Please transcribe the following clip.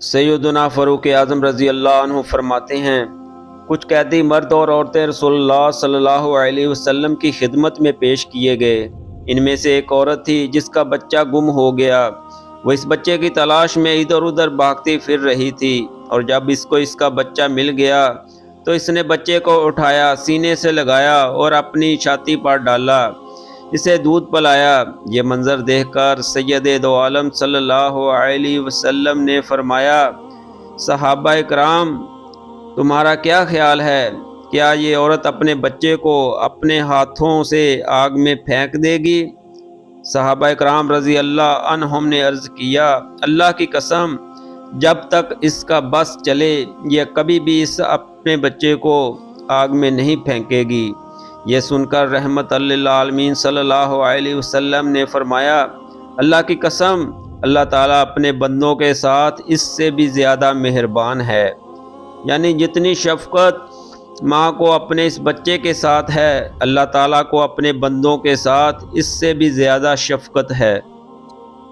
سیدنا فاروق اعظم رضی اللہ عنہ فرماتے ہیں، کچھ قیدی مرد اور عورتیں رسول اللہ صلی اللہ علیہ وسلم کی خدمت میں پیش کیے گئے۔ ان میں سے ایک عورت تھی جس کا بچہ گم ہو گیا۔ وہ اس بچے کی تلاش میں ادھر ادھر بھاگتی پھر رہی تھی، اور جب اس کو اس کا بچہ مل گیا تو اس نے بچے کو اٹھایا، سینے سے لگایا اور اپنی چھاتی پر ڈالا، اسے دودھ پلایا۔ یہ منظر دیکھ کر سید دو عالم صلی اللہ علیہ وسلم نے فرمایا، صحابہ کرام تمہارا کیا خیال ہے؟ کیا یہ عورت اپنے بچے کو اپنے ہاتھوں سے آگ میں پھینک دے گی؟ صحابہ کرام رضی اللہ عنہم نے عرض کیا، اللہ کی قسم جب تک اس کا بس چلے یہ کبھی بھی اس اپنے بچے کو آگ میں نہیں پھینکے گی۔ یہ سن کر رحمت للعالمین صلی اللہ علیہ وسلم نے فرمایا، اللہ کی قسم اللہ تعالیٰ اپنے بندوں کے ساتھ اس سے بھی زیادہ مہربان ہے۔ یعنی جتنی شفقت ماں کو اپنے اس بچے کے ساتھ ہے، اللہ تعالیٰ کو اپنے بندوں کے ساتھ اس سے بھی زیادہ شفقت ہے۔